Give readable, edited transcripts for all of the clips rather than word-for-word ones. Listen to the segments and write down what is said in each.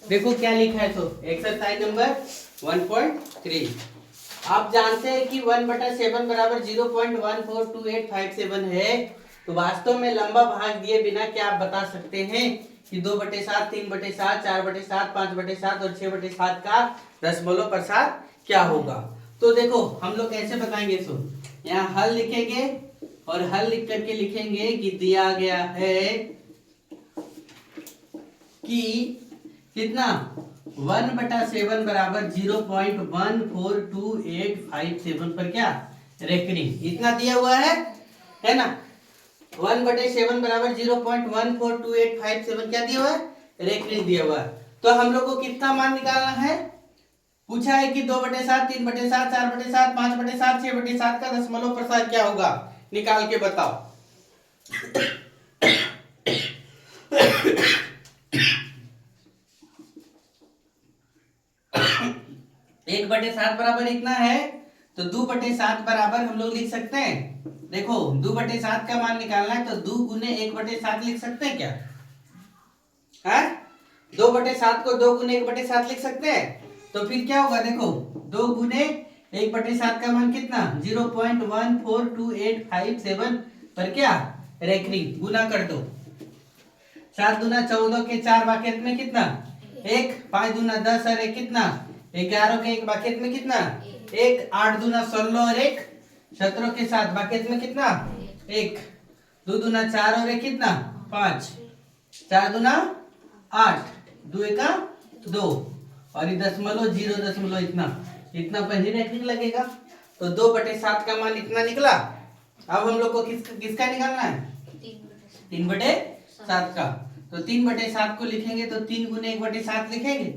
देखो क्या लिखा है। तो एक्सरसाइज नंबर 1.3 आप जानते हैं कि 1/7 बराबर 0.142857 है। तो वास्तव में लंबा भाग दिए बिना क्या आप बता सकते हैं कि 2/7, 3/7, 4/7, 5/7 और 6/7 का दशमलव प्रसाद क्या होगा। तो देखो हम लोग कैसे बताएंगे। सुन, यहाँ हल लिखेंगे और हल लिख करके लिखेंगे कि दिया गया है कि कितना 1/7 बराबर 0.142857 पर क्या रेकरिंग इतना दिया हुआ है ना। 1/7 बराबर 0.142857 क्या दिया हुआ है, रेकरिंग दिया हुआ है। तो हम लोग को कितना मान निकालना है, पूछा है कि 2/7, 3/7, 4/7, 5/7, 6/7 का दशमलव प्रसाद क्या होगा, निकाल के बताओ। 1/7 बराबर इतना है, तो 2/7 बराबर हम लोग लिख सकते हैं। देखो 2/7 का मान निकालना है तो 2 गुने 1/7 लिख सकते हैं क्या है। 2/7 को 2 गुने 1/7 लिख सकते हैं। तो फिर क्या होगा, देखो 2 गुने 1/7 का मान कितना 0.142857 पर क्या रेकरिंग गुना कर दो। 7 दूना 14 के 4 बाकेट में कितना 1, 5 दूना 10 और 1 कितना 11 के 1 बाकेट में कितना 1, 8 दूना 16 और 1 17 के 7 बाकेट में कितना 1, 2 दूना 4 और 1 कितना 5, 4 दूना 8, 2 एका 2 और ये दशमलव 0 इतना पर ही रेकरिंग लगेगा। तो 2/7 का मान इतना निकला। अब हम लोग को किसका निकालना है, 3/7 का। तो 3/7 को लिखेंगे तो 3 गुने 1/7 लिखेंगे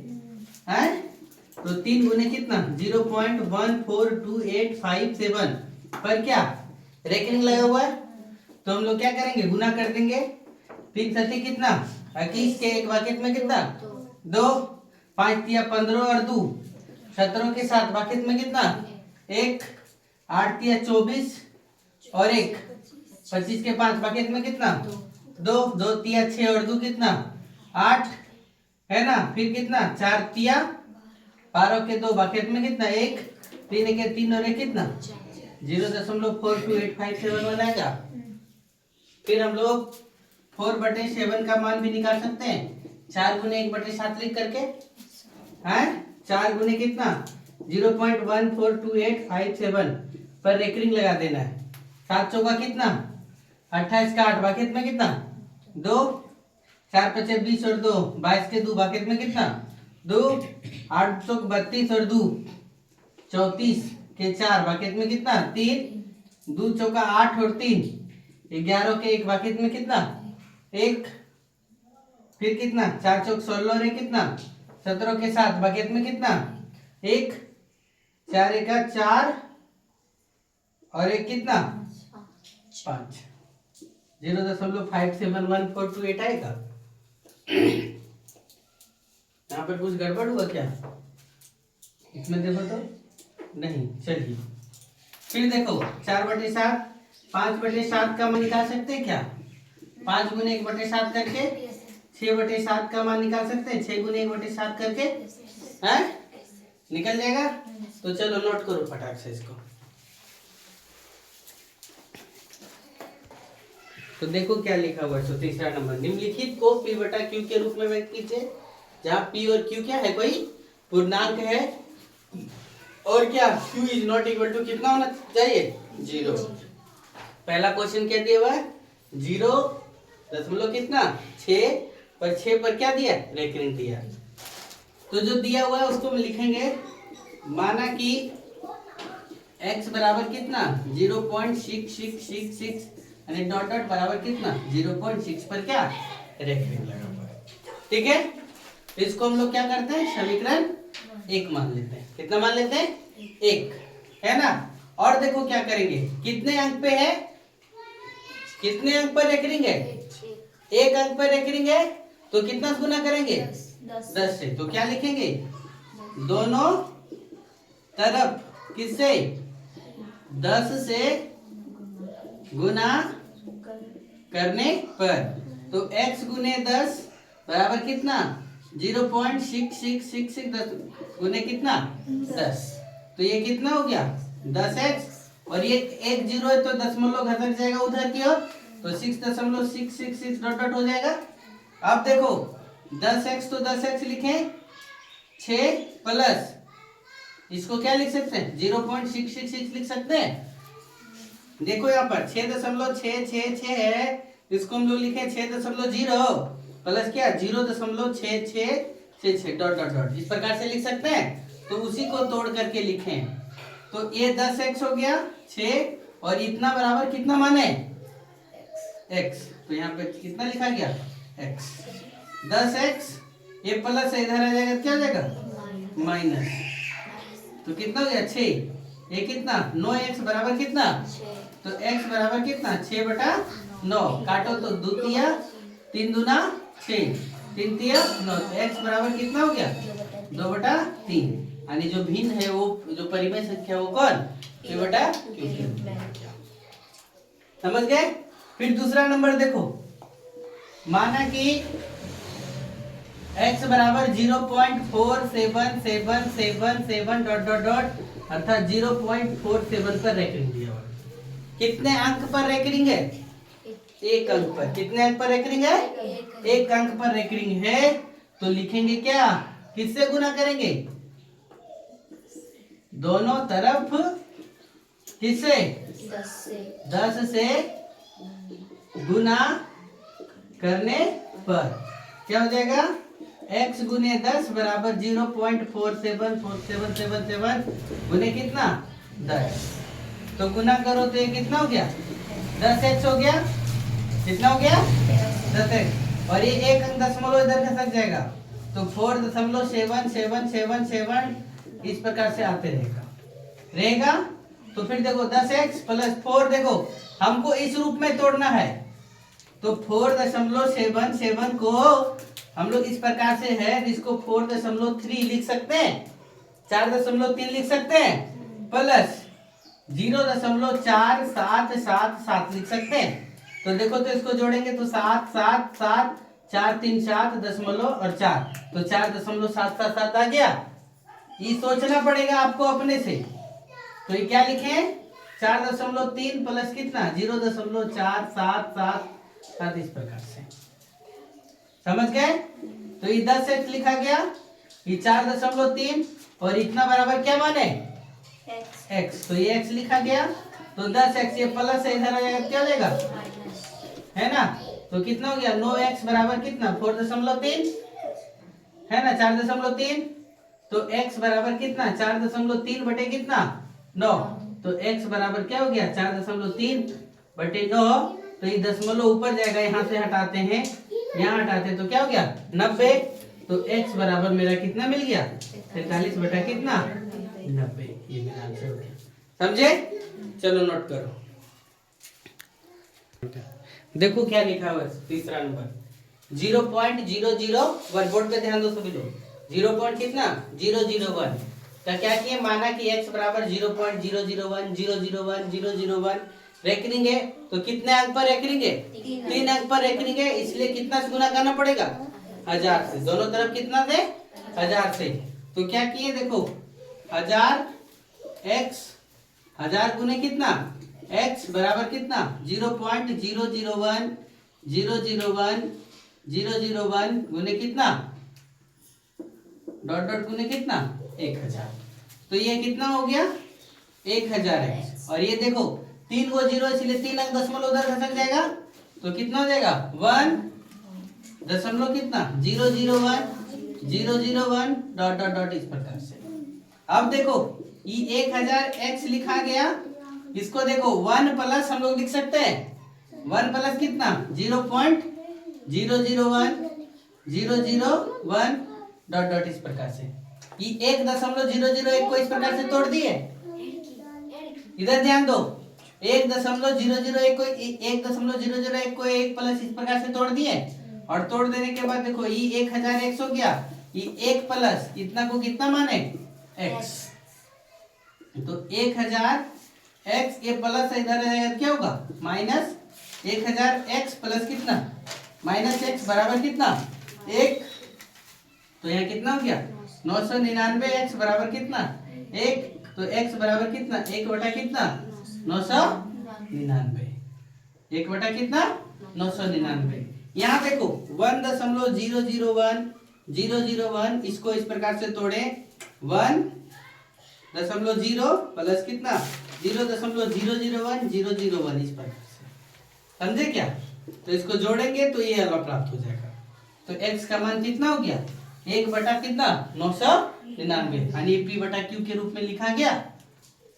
हैं। तो 3 गुने कितना 0.142857 पर क्या रेकरिंग लगा हुआ है। तो हम लोग क्या करेंगे, गुना कर देंगे। 3 सती कितना 21 के 1 बाकेट में कितना 2, 5 तिया 15 और 2 17 के 7 बाकेट में कितना 1, 8 तिया 24 और 1 25 के 5 बाकेट में कितना 2, 2 तिया 6 और 2 कितना 8 है ना। फिर कितना 4 तिया 12 के 2 बाकेट में कितना 1, 3 के 3 और 1 कितना 0.422857 बनाएगा। फिर हम लोग 4/7 का मान भी निकाल सकते हैं। 4 गुने 1/7 लिख करके हैं, 4 गुने कितना 0.142857 पर रेकरिंग लगा देना है। 7 चौका कितना 28 का 8 बाकेट में कितना 2, 4 पचे 20 और 2 22 के 2 बाकेट में कितना 2, 8 चौक 32 और 2 34 के 4 बाकेट में कितना 3, 2 चौका 8 और 3 11 के 1 बाकेट में कितना 1, फिर कितना 4 चौक 16 और 1 कितना 17 के 7 बाकेट में कितना 1, 4 एका 4 और 1 कितना 5, 0.571428 आएगा। यहाँ पर कुछ गड़बड़ हुआ क्या, इसमें देखो तो नहीं। चलिए फिर देखो 4/7 5/7 का मान निकाल सकते हैं क्या, 5 गुने 1/7 करके 6/7 का मान निकाल सकते हैं। 6 गुने 1/7 करके हैं, निकल जाएगा। तो चलो नोट करो फटाक से इसको। तो देखो क्या लिखा हुआ है। तो तीसरा नंबर, निम्नलिखित को P/Q के रूप में व्यक्त कीजिए, जहाँ P और Q क्या है, कोई पूर्णांक है और क्या Q is not equal to कितना होना चाहिए 0। पहला क्वेश्चन क्या दिया हुआ है 0 दशमलव कितना 6 पर 6 पर क्या दिया रेकरिंग दिया। तो जो दिया हुआ है उसको हम लिखेंगे, माना कि x बराबर कितना 0.6666 यानी डॉट डॉट बराबर कितना 0.6 पर क्या रेकरिंग लगा हुआ है। ठीक है, इसको हम लोग क्या करते हैं समीकरण 1 मान लेते हैं। कितना मान लेते हैं 1 है ना। और देखो क्या करेंगे, कितने अंक पे है, कितने अंक पर रेकरिंग है 1 अंक पर रेकरिंग है। तो कितना गुना करेंगे 10 से। तो क्या लिखेंगे दोनों तरफ किससे 10 से गुना करने पर। तो x गुने 10 बराबर कितना 0.6666 गुने कितना 10। तो ये कितना हो गया 10x, और ये एक जीरो है तो दशमलव घसक जाएगा उधर की ओर, तो 6.666 डॉट डॉट हो जाएगा। अब देखो 10x तो 10x लिखें, 6 प्लस इसको क्या लिख सकते हैं 0.666 लिख सकते हैं। देखो यहाँ पर 6.666 है, इसको हम लोग लिखे 6.0 प्लस क्या 0.6666 डॉट डॉट डॉट, इस प्रकार से लिख सकते हैं। तो उसी को तोड़ करके लिखें, तो ये 10x हो गया 6, और इतना बराबर कितना माने x, तो यहाँ पे कितना लिखा गया x। 10x ये प्लस है, इधर आ जाएगा क्या हो जाएगा माइनस, तो कितना हो गया 6, ये कितना 9x बराबर कितना, तो x बराबर कितना 6/9, काटो तो 2 तिया 3 दूना 6, 3 तिया 9, तो x बराबर कितना हो गया 2/3, यानी जो भिन्न है वो जो परिमेय संख्या वो कौन a/q। समझ गए। फिर दूसरा नंबर देखो, माना कि x बराबर 0.4777 डॉट डॉट डॉट, अर्थात 0.47 पर रेकरिंग दिया हुआ। कितने अंक पर रेकरिंग है, एक अंक पर। कितने अंक पर रेकरिंग है, एक अंक पर रेकरिंग है, तो लिखेंगे क्या, किससे गुना करेंगे, दोनों तरफ किससे 10 से गुना करने पर क्या हो जाएगा, x गुने 10 बराबर 0.474777 गुने कितना 10, तो गुना करो तो ये कितना हो गया 10x हो गया, कितना हो गया 10x, और ये एक अंक दशमलव इधर खसक जाएगा, तो 4.7777 इस प्रकार से आते रहेगा। तो फिर देखो 10x प्लस 4, देखो हमको इस रूप में तोड़ना है, तो 4.77 को हम लोग इस प्रकार से है, इसको 4.3 लिख सकते हैं, 4.3 लिख सकते हैं, प्लस 0.4777 लिख सकते हैं। तो देखो तो इसको जोड़ेंगे तो 7 7 7 4 3 7 दशमलव और 4, तो 4.777 आ गया। ये सोचना पड़ेगा आपको अपने से, तो ये क्या लिखे 4.3 प्लस कितना 0.4777 इस प्रकार से। समझ गए। तो ये 10x लिखा गया, ये 4.3 और इतना बराबर क्या माने x, तो ये x लिखा गया, तो 10x ये प्लस है, इधर आ जाएगा क्या हो जाएगा है ना, तो कितना हो गया 9x बराबर कितना 4.3 है ना 4.3, तो x बराबर कितना 4.3 बटे कितना 9, तो x बराबर क्या हो गया 4.3 बटे 9, तो ये दशमलव ऊपर जाएगा, यहाँ से हटाते हैं यहाँ हटाते हैं, तो क्या हो गया 90, तो x बराबर मेरा कितना मिल गया 43 बटा कितना 90, ये मेरा आंसर हो गया। समझे, चलो नोट करो। देखो क्या लिखा हुआ है तीसरा नंबर 0.001, बोर्ड पे ध्यान दो सभी लोग, 0 पॉइंट कितना 001 का क्या किए, माना कि x बराबर 0.001 001 001 रेकरिंग है, तो कितने अंक पर रेकरिंग है 3 अंक पर रेकरिंग है, इसलिए कितना से गुना करना पड़ेगा 1000 से, दोनों तरफ कितना से 1000 से। तो क्या किए देखो 1000 x 1000 गुने कितना x बराबर कितना 0.001 001 001 गुने कितना डॉट डॉट गुने कितना 1000, तो ये कितना हो गया 1000 है, और ये देखो 3 को 0 इसलिए 3 अंक दशमलव उधर खसक जाएगा, तो कितना हो जाएगा 1 दशमलव कितना 001 001 डॉट डॉट डॉट इस प्रकार से। अब देखो ये 1000 x लिखा गया, इसको देखो 1 प्लस हम लोग लिख सकते हैं, 1 प्लस कितना 0.001 001 डॉट डॉट इस प्रकार से। ये 1.001 को इस प्रकार से तोड़ दिए, इधर ध्यान दो 1.001 को 1.001 को 1 प्लस इस प्रकार से तोड़ दिए, और तोड़ देने के बाद देखो ये 1000x हो गया, ये 1 प्लस इतना को कितना माने x, तो 1000x ये प्लस इधर रहेगा क्या होगा माइनस 1000x प्लस कितना माइनस x बराबर कितना 1 तो यहाँ कितना हो गया 999 x बराबर कितना 1, तो x बराबर कितना 1 बटा कितना 999, 1 बटा कितना 999। यहाँ देखो 1.001 इसको इस प्रकार से तोड़े 1.0 प्लस कितना 0.001001 इस प्रकार से, समझे क्या। तो इसको जोड़ेंगे तो ये वाला प्राप्त हो जाएगा। तो x का मान कितना हो गया 1 बटा कितना 999 यानी p बटा q के रूप में लिखा गया,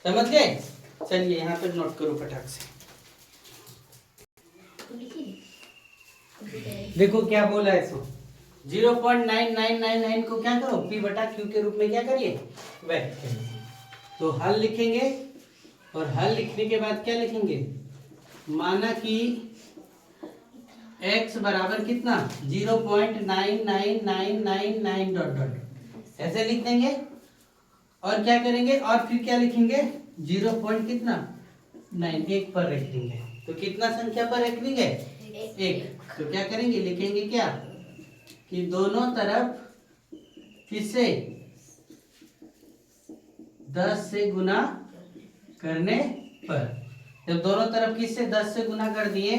समझ गए। चलिए यहाँ पर नोट करो फटाक से। देखो क्या बोला है सो 0.9999 को क्या करो p बटा q के रूप में क्या करिए व्यक्त करिए। तो हल लिखेंगे और हल लिखने के बाद क्या लिखेंगे, माना कि x बराबर कितना 0.99999 डॉट डॉट ऐसे लिख देंगे। और क्या करेंगे और फिर क्या लिखेंगे 0 पॉइंट कितना 91 पर रख देंगे। तो कितना संख्या पर रख देंगे 1। तो क्या करेंगे लिखेंगे क्या कि दोनों तरफ किससे 10 से गुना करने पर, जब दोनों तरफ किससे 10 से गुना कर दिए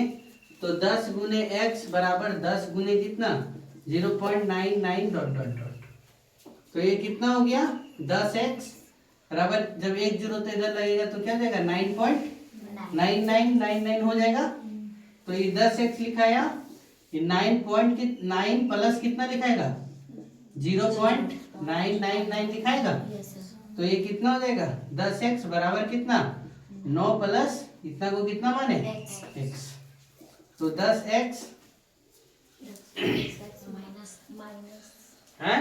तो 10 गुने x बराबर 10 गुने कितना 0.99 डॉट डॉट डॉट। तो ये कितना हो गया 10x बराबर, जब एक जीरो तो इधर लगेगा तो क्या हो जाएगा 9.9999 हो जाएगा। तो ये 10x लिखाया, ये 9 प्लस कितना लिखाएगा 0.999 लिखाएगा। तो ये कितना हो जाएगा 10x बराबर कितना 9 प्लस इतना को कितना माने x। तो 10x है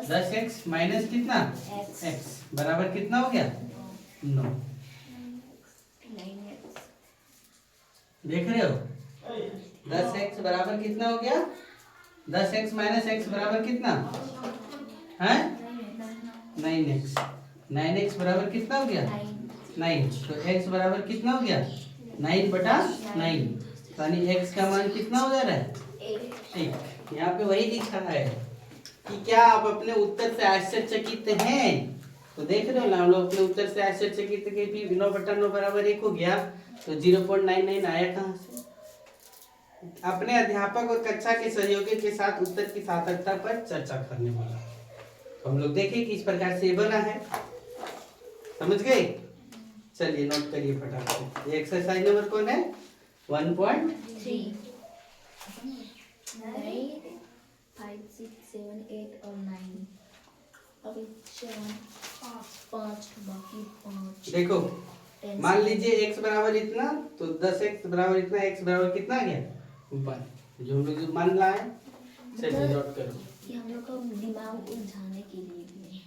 10x माइनस कितना x बराबर कितना हो गया 9। देख रहे हो 10x बराबर कितना हो गया 10x माइनस x बराबर कितना है 9x। 9x बराबर कितना हो गया 9। तो x बराबर कितना हो गया 9 बटा 9, यानी x का मान कितना हो जा रहा है 1। यहाँ पे वही लिखा है कि क्या आप अपने उत्तर से आश्चर्यचकित हैं। तो देख रहे हो ना हम लोग अपने उत्तर से आश्चर्यचकित के भी 9 बटा 9 बराबर 1 हो गया। तो 0.99 आया कहाँ से। अपने अध्यापक और कक्षा के सहयोगी के साथ उत्तर की सार्थकता पर चर्चा करने वाला। तो हम लोग देखें कि इस प्रकार से बना है, समझ गए। चलिए नोट करिए फटाफट से। ये एक्सरसाइज नंबर कौन है 1.3। 5, 6, 7, 8 और 9 अभी 5 बाकी 5। देखो मान लीजिए x बराबर इतना, तो 10x बराबर इतना, x बराबर कितना आ गया 1 जो हम लोग मान लाए। चलिए नोट करो। ये हम लोग को दिमाग उलझाने के लिए भी है।